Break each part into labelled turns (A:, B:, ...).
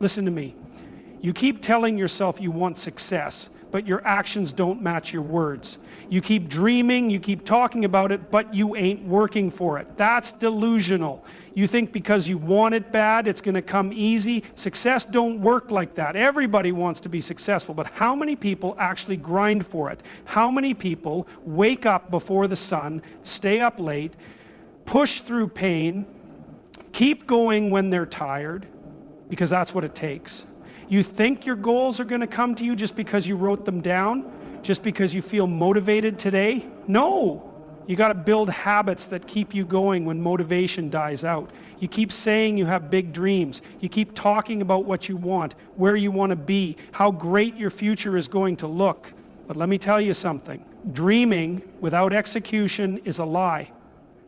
A: Listen to me. You keep telling yourself you want success, but your actions don't match your words. You keep dreaming, you keep talking about it, but you ain't working for it. That's delusional. You think because you want it bad, it's going to come easy. Success don't work like that. Everybody wants to be successful, but how many people actually grind for it? How many people wake up before the sun, stay up late, push through pain, keep going when they're tired, because that's what it takes. You think your goals are going to come to you just because you wrote them down? Just because you feel motivated today? No! You got to build habits that keep you going when motivation dies out. You keep saying you have big dreams. You keep talking about what you want, where you want to be, how great your future is going to look. But let me tell you something. Dreaming without execution is a lie.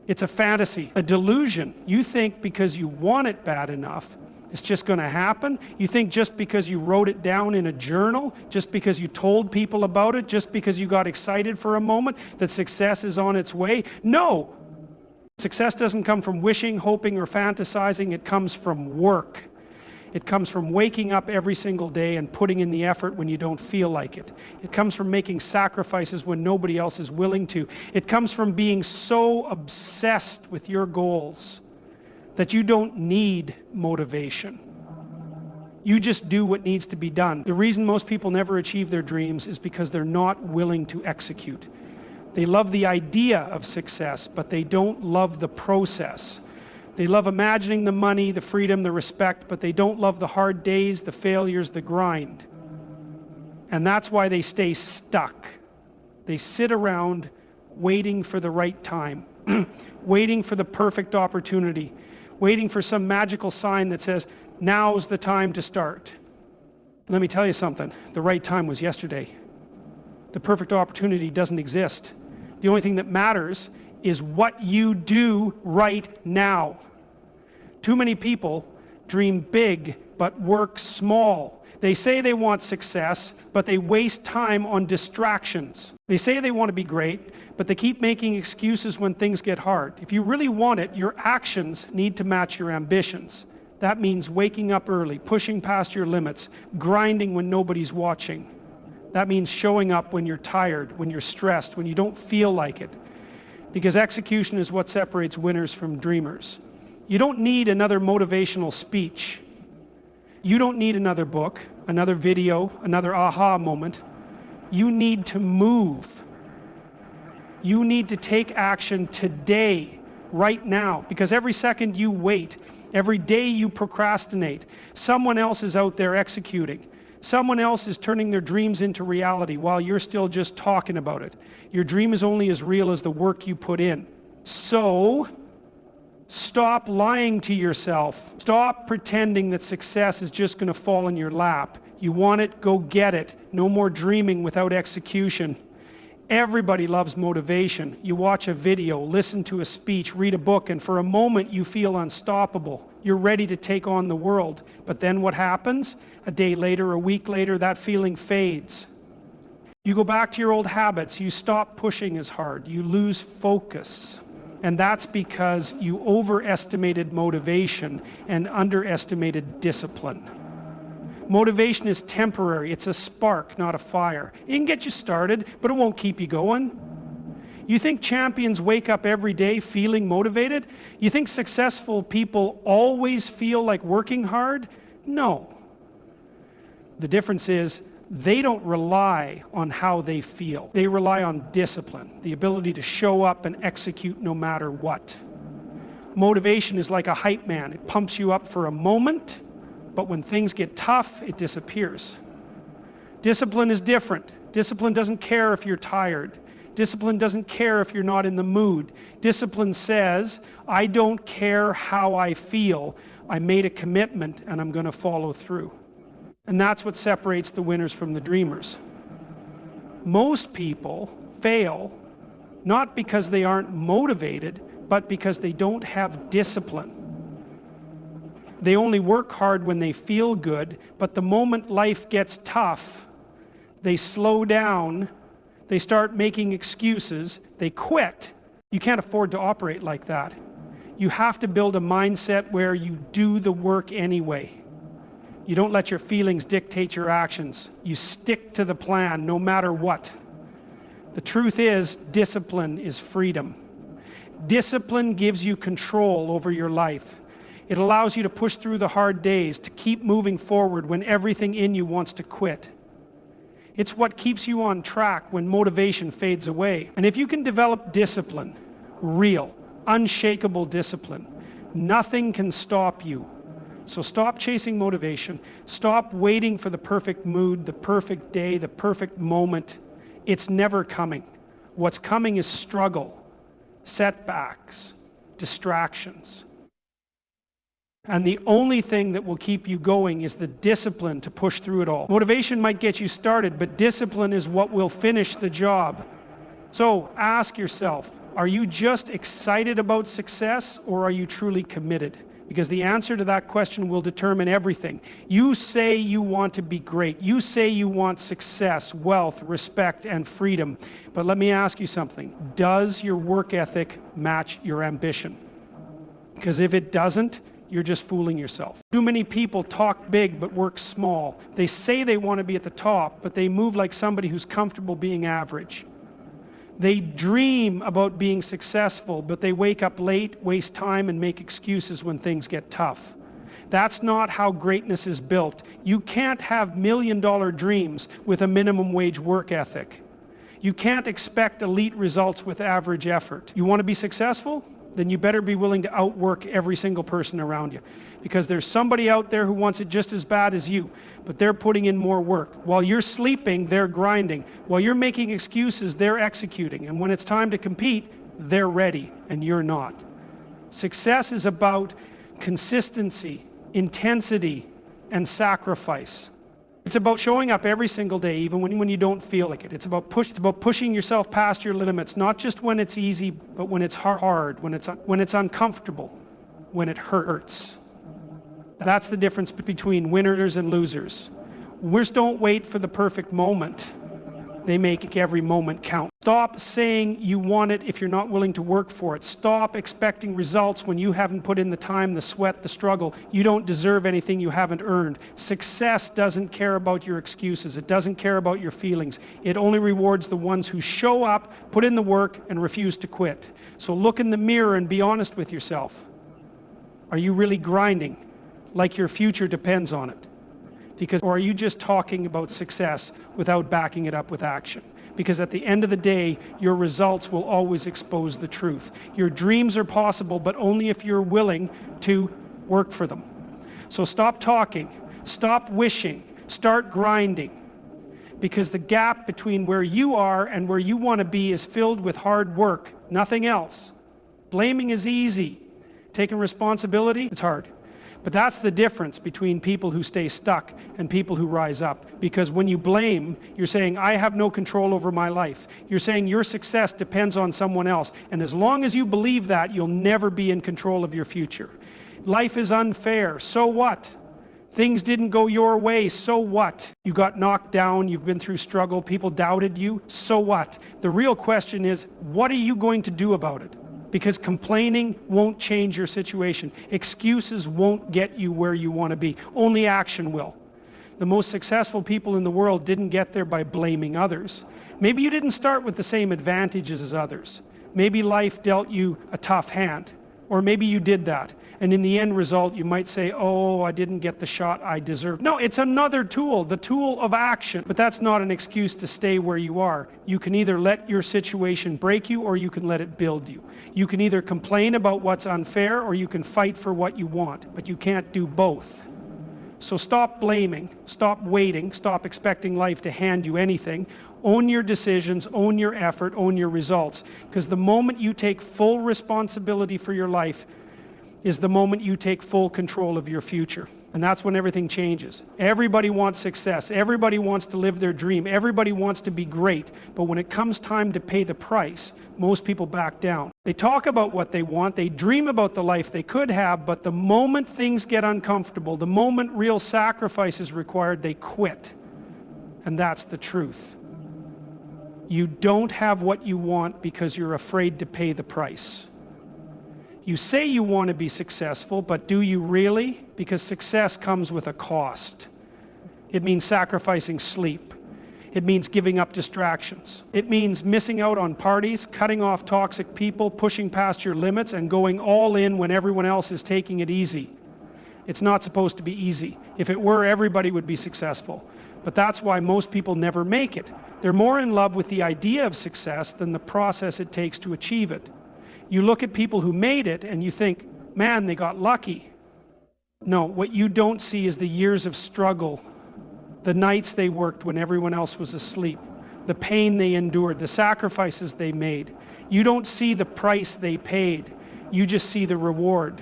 A: It's a fantasy, a delusion. You think because you want it bad enough, it's just going to happen. You think just because you wrote it down in a journal, just because you told people about it, just because you got excited for a moment, that success is on its way. No! Success doesn't come from wishing, hoping, or fantasizing. It comes from work. It comes from waking up every single day and putting in the effort when you don't feel like it. It comes from making sacrifices when nobody else is willing to. It comes from being so obsessed with your goals that you don't need motivation. You just do what needs to be done. The reason most people never achieve their dreams is because they're not willing to execute. They love the idea of success, but they don't love the process. They love imagining the money, the freedom, the respect, but they don't love the hard days, the failures, the grind. And that's why they stay stuck. They sit around waiting for the right time, waiting for the perfect opportunity, waiting for some magical sign that says, now's the time to start. Let me tell you something, the right time was yesterday. The perfect opportunity doesn't exist. The only thing that matters is what you do right now. Too many people dream big but work small. They say they want success, but they waste time on distractions. They say they want to be great, but they keep making excuses when things get hard. If you really want it, your actions need to match your ambitions. That means waking up early, pushing past your limits, grinding when nobody's watching. That means showing up when you're tired, when you're stressed, when you don't feel like it. Because execution is what separates winners from dreamers. You don't need another motivational speech. You don't need another book, another video, another aha moment. You need to move. You need to take action today, right now, because every second you wait, every day you procrastinate, someone else is out there executing. Someone else is turning their dreams into reality while you're still just talking about it. Your dream is only as real as the work you put in. So, stop lying to yourself. Stop pretending that success is just going to fall in your lap. You want it, go get it. No more dreaming without execution. Everybody loves motivation. You watch a video, listen to a speech, read a book, and for a moment you feel unstoppable. You're ready to take on the world. But then what happens? A day later, a week later, that feeling fades. You go back to your old habits. You stop pushing as hard. You lose focus. And that's because you overestimated motivation and underestimated discipline. Motivation is temporary. It's a spark, not a fire. It can get you started, but it won't keep you going. You think champions wake up every day feeling motivated? You think successful people always feel like working hard? No. The difference is they don't rely on how they feel. They rely on discipline, the ability to show up and execute no matter what. Motivation is like a hype man. It pumps you up for a moment, but when things get tough, it disappears. Discipline is different. Discipline doesn't care if you're tired. Discipline doesn't care if you're not in the mood. Discipline says, I don't care how I feel. I made a commitment and I'm going to follow through. And that's what separates the winners from the dreamers. Most people fail not because they aren't motivated, but because they don't have discipline. They only work hard when they feel good, but the moment life gets tough, they slow down, they start making excuses, they quit. You can't afford to operate like that. You have to build a mindset where you do the work anyway. You don't let your feelings dictate your actions. You stick to the plan no matter what. The truth is, discipline is freedom. Discipline gives you control over your life. It allows you to push through the hard days, to keep moving forward when everything in you wants to quit. It's what keeps you on track when motivation fades away. And if you can develop discipline, real, unshakable discipline, nothing can stop you. So stop chasing motivation. Stop waiting for the perfect mood, the perfect day, the perfect moment. It's never coming. What's coming is struggle, setbacks, distractions. And the only thing that will keep you going is the discipline to push through it all. Motivation might get you started, but discipline is what will finish the job. So ask yourself, are you just excited about success, or are you truly committed? Because the answer to that question will determine everything. You say you want to be great. You say you want success, wealth, respect, and freedom. But let me ask you something. Does your work ethic match your ambition? Because if it doesn't, you're just fooling yourself. Too many people talk big but work small. They say they want to be at the top, but they move like somebody who's comfortable being average. They dream about being successful, but they wake up late, waste time, and make excuses when things get tough. That's not how greatness is built. You can't have million-dollar dreams with a minimum wage work ethic. You can't expect elite results with average effort. You want to be successful? Then you better be willing to outwork every single person around you. Because there's somebody out there who wants it just as bad as you, but they're putting in more work. While you're sleeping, they're grinding. While you're making excuses, they're executing. And when it's time to compete, they're ready, and you're not. Success is about consistency, intensity, and sacrifice. It's about showing up every single day, even when you don't feel like it. It's about pushing yourself past your limits, not just when it's easy, but when it's hard, when it's uncomfortable, when it hurts. That's the difference between winners and losers. Winners don't wait for the perfect moment. They make every moment count. Stop saying you want it if you're not willing to work for it. Stop expecting results when you haven't put in the time, the sweat, the struggle. You don't deserve anything you haven't earned. Success doesn't care about your excuses. It doesn't care about your feelings. It only rewards the ones who show up, put in the work, and refuse to quit. So look in the mirror and be honest with yourself. Are you really grinding like your future depends on it? Or are you just talking about success without backing it up with action? Because at the end of the day, your results will always expose the truth. Your dreams are possible, but only if you're willing to work for them. So stop talking, stop wishing, start grinding. Because the gap between where you are and where you want to be is filled with hard work, nothing else. Blaming is easy. Taking responsibility, it's hard. But that's the difference between people who stay stuck and people who rise up. Because when you blame, you're saying, I have no control over my life. You're saying your success depends on someone else. And as long as you believe that, you'll never be in control of your future. Life is unfair. So what? Things didn't go your way. So what? You got knocked down. You've been through struggle. People doubted you. So what? The real question is, what are you going to do about it? Because complaining won't change your situation. Excuses won't get you where you want to be. Only action will. The most successful people in the world didn't get there by blaming others. Maybe you didn't start with the same advantages as others. Maybe life dealt you a tough hand. Or maybe you did that. And in the end result, you might say, oh, I didn't get the shot I deserved. No, it's another tool, the tool of action. But that's not an excuse to stay where you are. You can either let your situation break you, or you can let it build you. You can either complain about what's unfair, or you can fight for what you want. But you can't do both. So stop blaming, stop waiting, stop expecting life to hand you anything. Own your decisions, own your effort, own your results. Because the moment you take full responsibility for your life is the moment you take full control of your future. And that's when everything changes. Everybody wants success. Everybody wants to live their dream. Everybody wants to be great. But when it comes time to pay the price, most people back down. They talk about what they want. They dream about the life they could have. But the moment things get uncomfortable, the moment real sacrifice is required, they quit. And that's the truth. You don't have what you want because you're afraid to pay the price. You say you want to be successful, but do you really? Because success comes with a cost. It means sacrificing sleep. It means giving up distractions. It means missing out on parties, cutting off toxic people, pushing past your limits, and going all in when everyone else is taking it easy. It's not supposed to be easy. If it were, everybody would be successful. But that's why most people never make it. They're more in love with the idea of success than the process it takes to achieve it. You look at people who made it and you think, man, they got lucky. No, what you don't see is the years of struggle, the nights they worked when everyone else was asleep, the pain they endured, the sacrifices they made. You don't see the price they paid. You just see the reward.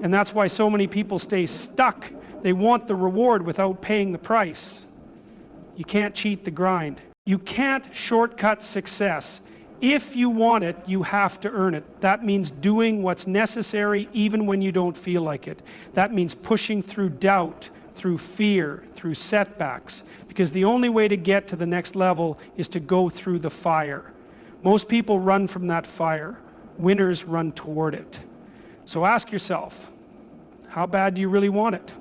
A: And that's why so many people stay stuck. They want the reward without paying the price. You can't cheat the grind. You can't shortcut success. If you want it, you have to earn it. That means doing what's necessary even when you don't feel like it. That means pushing through doubt, through fear, through setbacks. Because the only way to get to the next level is to go through the fire. Most people run from that fire. Winners run toward it. So ask yourself, how bad do you really want it?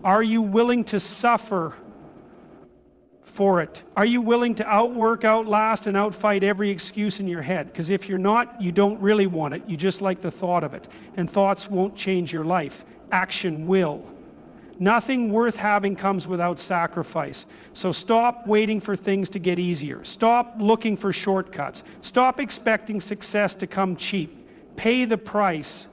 A: Are you willing to suffer for it? Are you willing to outwork, outlast, and outfight every excuse in your head? Because if you're not, you don't really want it. You just like the thought of it. And thoughts won't change your life. Action will. Nothing worth having comes without sacrifice. So stop waiting for things to get easier. Stop looking for shortcuts. Stop expecting success to come cheap. Pay the price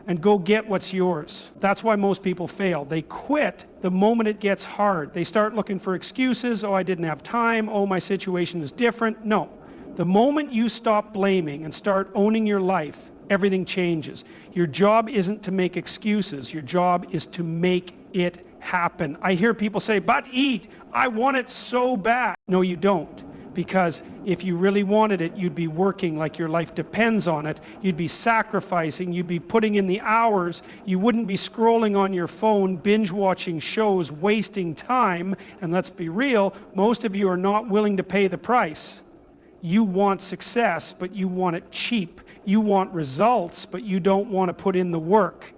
A: and go get what's yours. That's why most people fail. They quit the moment it gets hard. They start looking for excuses. Oh, I didn't have time. Oh, my situation is different. No. The moment you stop blaming and start owning your life, everything changes. Your job isn't to make excuses. Your job is to make it happen. I hear people say, but eat, I want it so bad. No, you don't. Because if you really wanted it, you'd be working like your life depends on it. You'd be sacrificing. You'd be putting in the hours. You wouldn't be scrolling on your phone, binge watching shows, wasting time. And let's be real, most of you are not willing to pay the price. You want success, but you want it cheap. You want results, but you don't want to put in the work.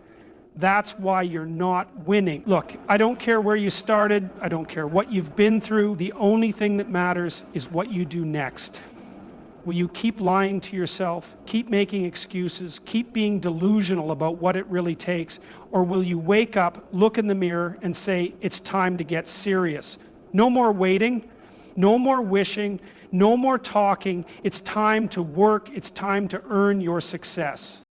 A: That's why you're not winning. Look, I don't care where you started. I don't care what you've been through. The only thing that matters is what you do next. Will you keep lying to yourself, keep making excuses, keep being delusional about what it really takes? Or will you wake up, look in the mirror, and say, it's time to get serious? No more waiting, no more wishing, no more talking. It's time to work. It's time to earn your success.